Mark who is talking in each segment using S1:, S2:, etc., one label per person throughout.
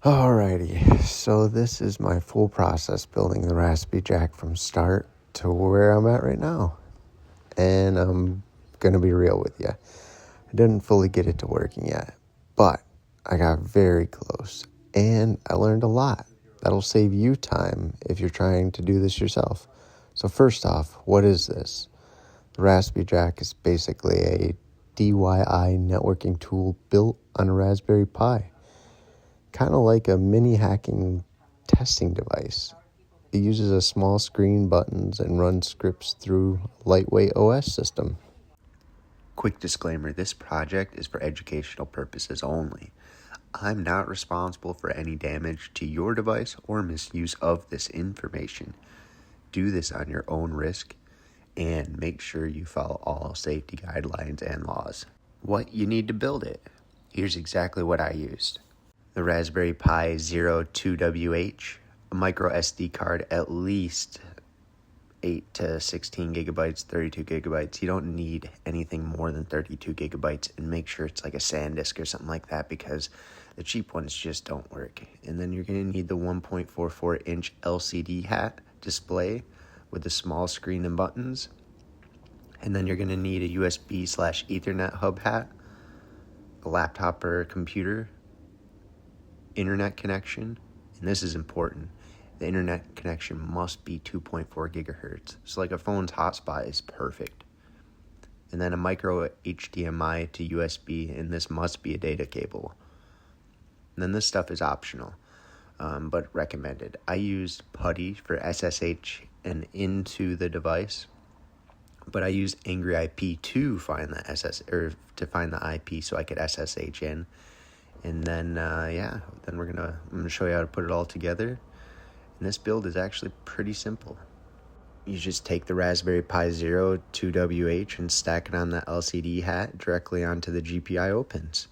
S1: Alrighty, so this is my full process building the RaspyJack from start to where I'm at right now. And I'm going to be real with you. I didn't fully get it to working yet, but I got very close and I learned a lot. That'll save you time if you're trying to do this yourself. So first off, what is this? The RaspyJack is basically a DIY networking tool built on a Raspberry Pi. Kind of like a mini hacking testing device. It uses a small screen, buttons, and runs scripts through a lightweight OS system.
S2: Quick disclaimer, this project is for educational purposes only. I'm not responsible for any damage to your device or misuse of this information. Do this on your own risk and make sure you follow all safety guidelines and laws. What you need to build it. Here's exactly what I used. The Raspberry Pi 02WH, a micro SD card at least 8 to 16 gigabytes, 32 gigabytes. You don't need anything more than 32 gigabytes, and make sure it's like a SanDisk or something like that because the cheap ones just don't work. And then you're going to need the 1.44 inch LCD hat display with a small screen and buttons. And then you're going to need a USB/Ethernet hub hat, a laptop or a computer, internet connection, and this is important. The internet connection must be 2.4 gigahertz. So like a phone's hotspot is perfect. And then a micro HDMI to USB, and this must be a data cable. And then this stuff is optional, but recommended. I used PuTTY for SSH and into the device, but I used Angry IP to find the to find the IP so I could SSH in. And then, then I'm gonna show you how to put it all together. And this build is actually pretty simple. You just take the Raspberry Pi 02WH and stack it on the LCD hat directly onto the GPIO pins.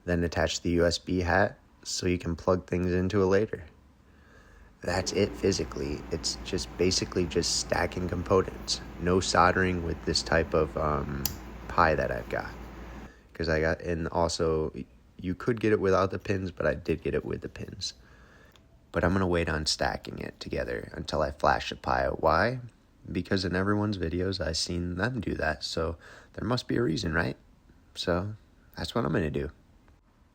S2: Then attach the USB hat so you can plug things into it later. That's it physically. It's just basically just stacking components. No soldering with this type of Pi that I've got. And also, you could get it without the pins, but I did get it with the pins. But I'm going to wait on stacking it together until I flash the Pi. Why? Because in everyone's videos, I've seen them do that. So there must be a reason, right? So that's what I'm going to do.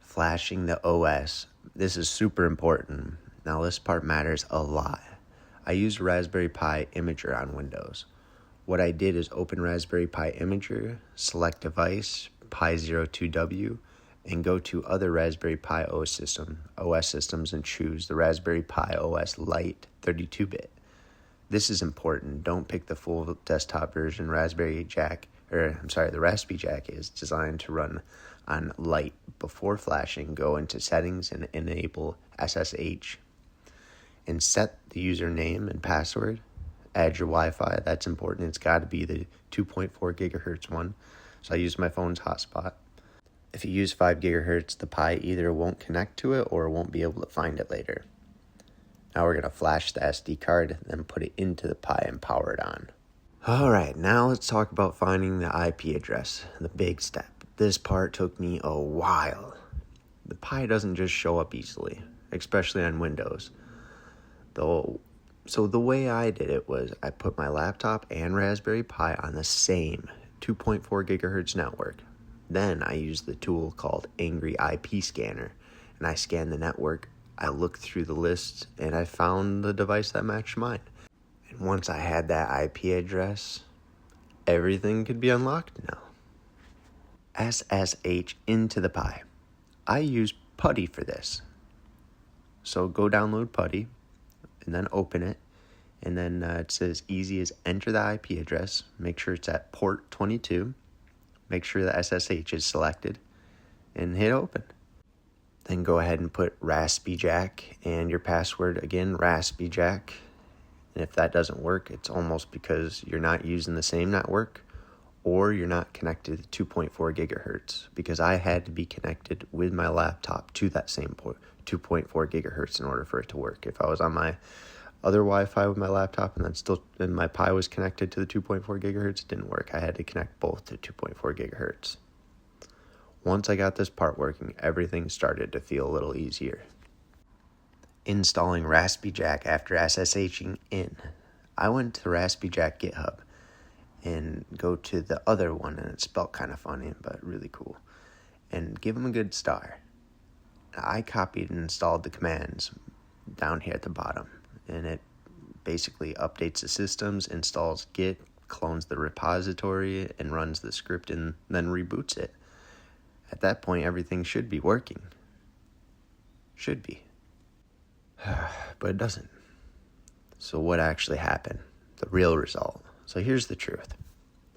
S2: Flashing the OS. This is super important. Now this part matters a lot. I used Raspberry Pi Imager on Windows. What I did is open Raspberry Pi Imager, select device, Pi 02W, and go to other Raspberry Pi OS systems and choose the Raspberry Pi OS Lite 32-bit. This is important. Don't pick the full desktop version. The RaspyJack is designed to run on Lite. Before flashing, go into settings and enable SSH and set the username and password. Add your Wi-Fi. That's important. It's got to be the 2.4 gigahertz one. So I use my phone's hotspot. If you use 5 gigahertz, the Pi either won't connect to it or won't be able to find it later. Now we're going to flash the SD card, then put it into the Pi and power it on. Alright, now let's talk about finding the IP address, the big step. This part took me a while. The Pi doesn't just show up easily, especially on Windows. So the way I did it was I put my laptop and Raspberry Pi on the same 2.4 gigahertz network. Then I used the tool called Angry IP Scanner, and I scanned the network. I looked through the list, and I found the device that matched mine. And once I had that IP address, everything could be unlocked now. SSH Into the Pi. I use PuTTY for this. So go download PuTTY, and then open it. And then it says easy as enter the IP address. Make sure it's at port 22. Make sure the SSH is selected and hit open. Then go ahead and put RaspyJack and your password again, RaspyJack. And if that doesn't work, it's almost because you're not using the same network or you're not connected to 2.4 gigahertz because I had to be connected with my laptop to that same 2.4 gigahertz in order for it to work. If I was on my other Wi-Fi with my laptop and my Pi was connected to the 2.4 gigahertz, it didn't work. I had to connect both to 2.4 gigahertz. Once I got this part working, everything started to feel a little easier. installing RaspyJack after SSHing in. I went to RaspyJack GitHub and go to the other one, and it's spelled kind of funny, but really cool, and give them a good star. I copied and installed the commands down here at the bottom, and it basically updates the systems, installs Git, clones the repository, and runs the script, and then reboots it. At that point, everything should be working. Should be. But it doesn't. So what actually happened? The real result. So here's the truth.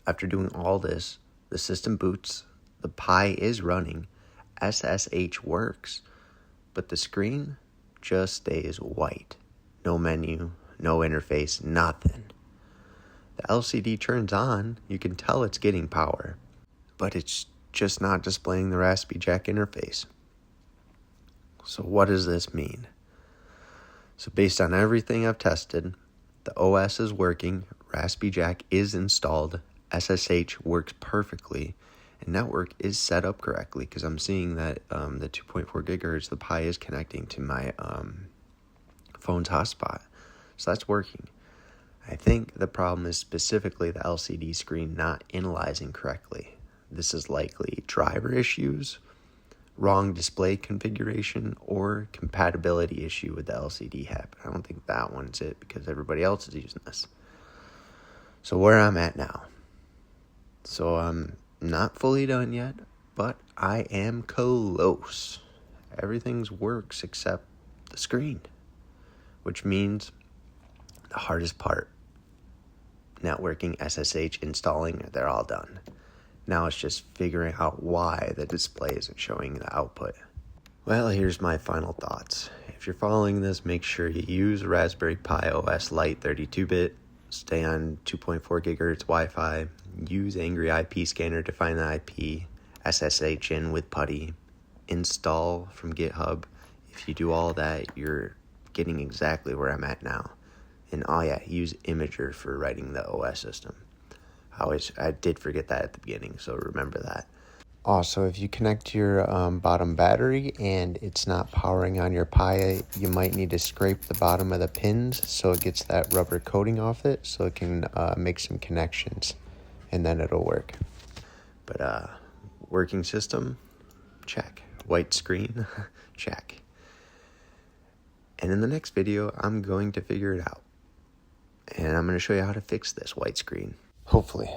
S2: After doing all this, the system boots, the Pi is running, SSH works, but the screen just stays white. No menu, no interface, nothing. The LCD turns on, you can tell it's getting power, but it's just not displaying the RaspyJack interface. So what does this mean? So based on everything I've tested, the OS is working, RaspyJack is installed, SSH works perfectly, and network is set up correctly, because I'm seeing that the 2.4 gigahertz, the Pi is connecting to my phone's hotspot. So that's working. I think the problem is specifically the LCD screen not analyzing correctly. This is likely driver issues, wrong display configuration, or compatibility issue with the LCD head. I don't think that one's it, because everybody else is using this. So where I'm at now. So I'm not fully done yet, but I am close. Everything's works except the screen, which means the hardest part, networking, SSH, installing, they're all done. Now it's just figuring out why the display isn't showing the output. Well, here's my final thoughts. If you're following this, make sure you use Raspberry Pi OS Lite 32-bit, stay on 2.4 gigahertz Wi-Fi, use Angry IP Scanner to find the IP, SSH in with PuTTY, install from GitHub. If you do all that, you're getting exactly where I'm at now. And oh yeah, use Imager for writing the OS system. I did forget that at the beginning, so remember that.
S1: Also, if you connect your bottom battery and it's not powering on your Pi, you might need to scrape the bottom of the pins so it gets that rubber coating off it, so it can make some connections, and then it'll work.
S2: But working system, check. White screen, check. And in the next video, I'm going to figure it out. And I'm going to show you how to fix this white screen.
S1: Hopefully.